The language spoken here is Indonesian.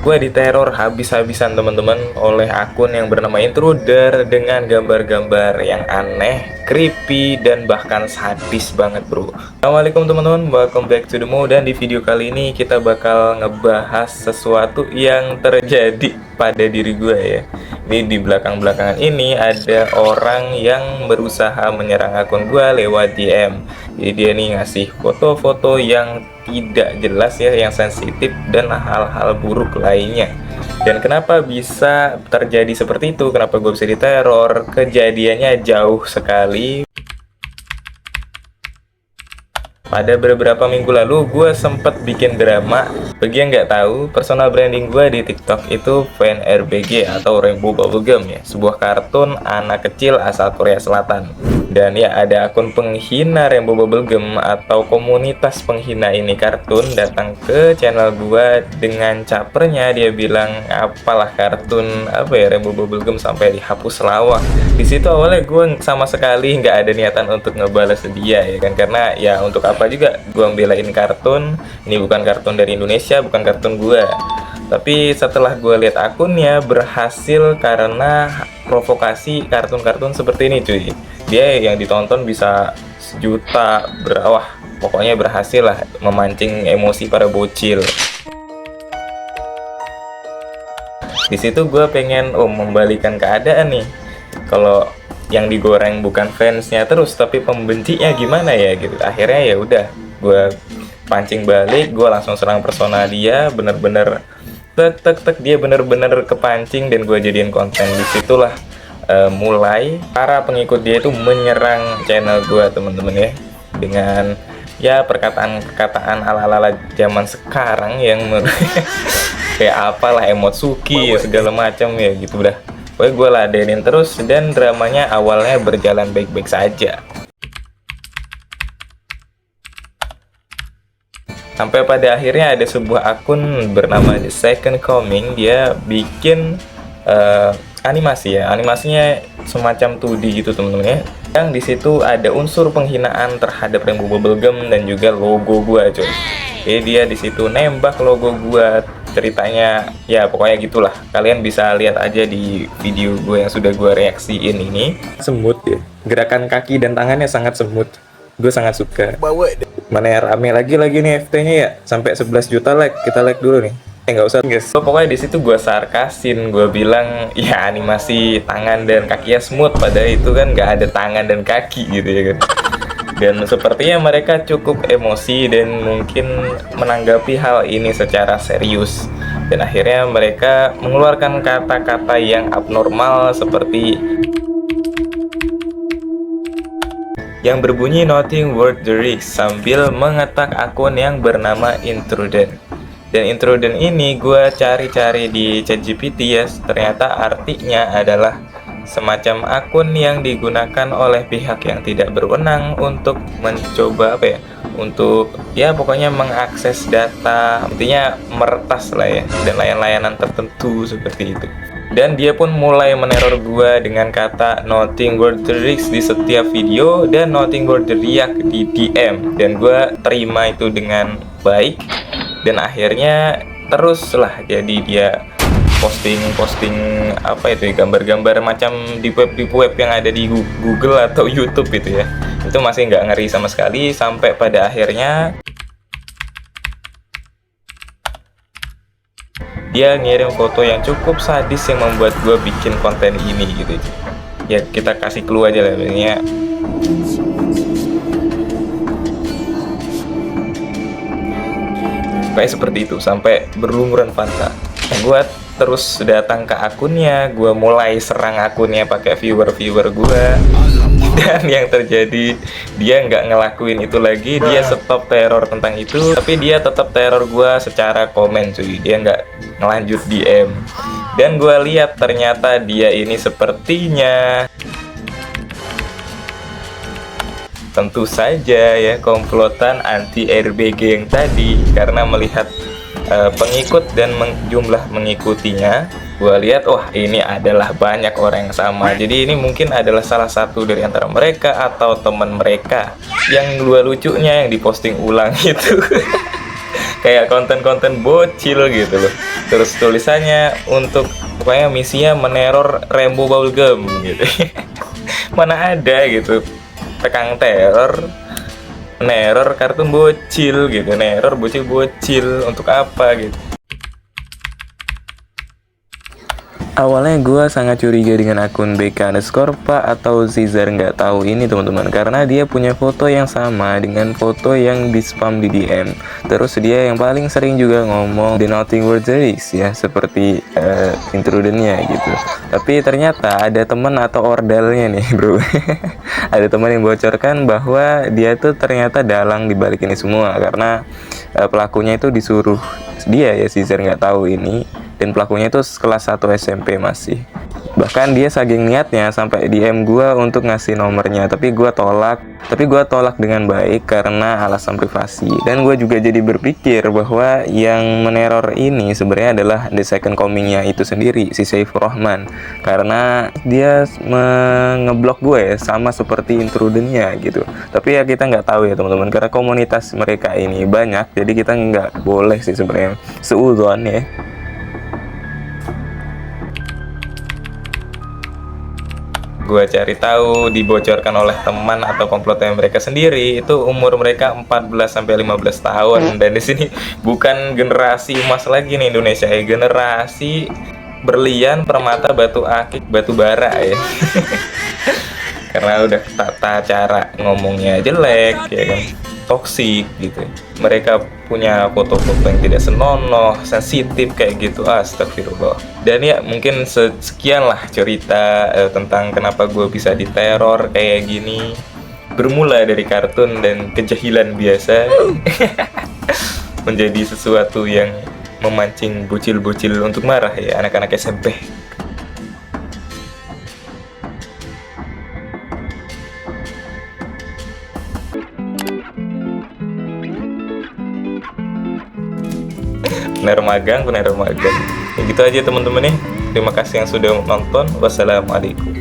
Gue diteror habis-habisan teman-teman oleh akun yang bernama Intruder dengan gambar-gambar yang aneh, creepy, dan bahkan sadis banget bro. Assalamualaikum teman-teman, welcome back to the Mo. Dan di video kali ini kita bakal ngebahas sesuatu yang terjadi pada diri gue ya. Ini di belakang-belakangan ini ada orang yang berusaha menyerang akun gue lewat DM. Jadi dia nih ngasih foto-foto yang tidak jelas ya, yang sensitif dan hal-hal buruk lainnya. Dan kenapa bisa terjadi seperti itu, kenapa gue bisa diteror? Kejadiannya jauh sekali. Pada beberapa minggu lalu gue sempet bikin drama. Bagi yang nggak tahu, personal branding gue di TikTok itu VNRBG atau Rainbow Bubblegum ya, sebuah kartun anak kecil asal Korea Selatan. Dan ya, ada akun penghina Rainbow Bubblegum atau komunitas penghina ini kartun datang ke channel gua dengan capernya. Dia bilang apalah kartun apa ya Rainbow Bubblegum sampai dihapus lawak. Di situ awalnya gue sama sekali nggak ada niatan untuk ngebales dia ya kan, karena ya untuk apa juga gua belain kartun. Ini bukan kartun dari Indonesia, bukan kartun gua. Tapi setelah gue lihat akunnya berhasil karena provokasi kartun-kartun seperti ini cuy. Dia yang ditonton bisa sejuta, wah pokoknya berhasil lah memancing emosi para bocil. Di situ gue pengen membalikan keadaan nih. Kalau yang digoreng bukan fansnya terus tapi pembencinya gimana ya gitu. Akhirnya ya udah gue pancing balik, gue langsung serang persona dia, bener-bener tek dia bener-bener kepancing dan gue jadiin konten. Disitulah mulai para pengikut dia itu menyerang channel gue temen-temen ya, dengan ya perkataan-perkataan ala-ala zaman sekarang yang kayak apalah emotsuki ya, segala macam ya gitu dah. Pokoknya gue ladenin terus dan dramanya awalnya berjalan baik-baik saja. Sampai pada akhirnya ada sebuah akun bernama The Second Coming. Dia bikin animasi ya, animasinya semacam 2D gitu temen-temen ya. Yang di situ ada unsur penghinaan terhadap Rainbow Bubblegum dan juga logo gua coy. Jadi dia di situ nembak logo gua. Ceritanya ya pokoknya gitulah. Kalian bisa lihat aja di video gue yang sudah gua reaksiin ini. Semut ya, gerakan kaki dan tangannya sangat semut. Gue sangat suka. Mana ya, rame lagi nih FT-nya ya, sampai 11 juta like. Kita like dulu nih. Nggak usah guys. Pokoknya di situ gue sarkasin, gue bilang ya animasi tangan dan kakinya smooth, padahal itu kan nggak ada tangan dan kaki gitu ya kan. Dan sepertinya mereka cukup emosi dan mungkin menanggapi hal ini secara serius. Dan akhirnya mereka mengeluarkan kata-kata yang abnormal seperti yang berbunyi nothing worth the risk sambil mengetak akun yang bernama Intruder. Dan Intruder ini gue cari-cari di ChatGPT ya, ternyata artinya adalah semacam akun yang digunakan oleh pihak yang tidak berwenang untuk mencoba apa ya, untuk ya pokoknya mengakses data, intinya meretas lah ya, dan layanan tertentu seperti itu. Dan dia pun mulai meneror gua dengan kata nothing worth the risk di setiap video dan nothing worth the react di DM. Dan gua terima itu dengan baik. Dan akhirnya teruslah jadi dia posting apa itu ya, gambar-gambar macam di web yang ada di Google atau YouTube gitu ya. Itu masih nggak ngeri sama sekali sampai pada akhirnya dia ngirim foto yang cukup sadis yang membuat gue bikin konten ini gitu. Ya kita kasih clue aja lah ya. Kayak seperti itu sampai berlumuran Fanta. Nah, gue terus datang ke akunnya, gue mulai serang akunnya pakai viewer gue. Dan yang terjadi, dia nggak ngelakuin itu lagi, dia stop teror tentang itu, tapi dia tetap teror gue secara komen cuy. Dia nggak ngelanjut DM. Dan gue lihat ternyata dia ini sepertinya tentu saja ya komplotan anti RBG yang tadi. Karena melihat pengikut dan jumlah mengikutinya, gue lihat wah ini adalah banyak orang yang sama. Jadi ini mungkin adalah salah satu dari antara mereka atau teman mereka yang lucunya yang diposting ulang itu. kayak konten-konten bocil gitu loh. Terus tulisannya untuk pokoknya misinya meneror Rainbow Bubblegum gitu. Mana ada gitu tekan teror, neror kartun bocil gitu, neror bocil-bocil untuk apa gitu. Awalnya gue sangat curiga dengan akun BK_Pak atau Zizar nggak tahu ini teman-teman, karena dia punya foto yang sama dengan foto yang di spam di DM. Terus dia yang paling sering juga ngomong the nothing worth the risk ya, seperti intrudennya gitu. Tapi ternyata ada teman atau ordalnya nih bro. Ada teman yang bocorkan bahwa dia tuh ternyata dalang dibalik ini semua, karena pelakunya itu disuruh dia ya, Zizar nggak tahu ini. Dan pelakunya itu kelas 1 SMP masih. Bahkan dia saking niatnya sampai DM gue untuk ngasih nomornya, tapi gue tolak dengan baik karena alasan privasi. Dan gue juga jadi berpikir bahwa yang meneror ini sebenarnya adalah the second coming-nya itu sendiri, si Saifur Rahman, karena dia ngeblok gue ya, sama seperti intrudennya gitu. Tapi ya kita nggak tahu ya teman-teman, karena komunitas mereka ini banyak, jadi kita nggak boleh sih sebenarnya seudon ya. Gue cari tahu dibocorkan oleh teman atau komplotnya mereka sendiri, itu umur mereka 14 sampai 15 tahun. Dan di sini bukan generasi emas lagi nih Indonesia ya, generasi berlian, permata, batu akik, batu bara ya. Karena udah tata cara ngomongnya jelek ya kan, toksik gitu. Mereka punya foto-foto yang tidak senonoh, sensitif kayak gitu. Astagfirullah. Dan ya mungkin sekian lah cerita tentang kenapa gue bisa diteror kayak gini. Bermula dari kartun dan kejahilan biasa menjadi sesuatu yang memancing bocil-bocil untuk marah ya, anak-anak SMP. Benar magang. Ya gitu aja teman-teman ya. Terima kasih yang sudah nonton. Wassalamualaikum.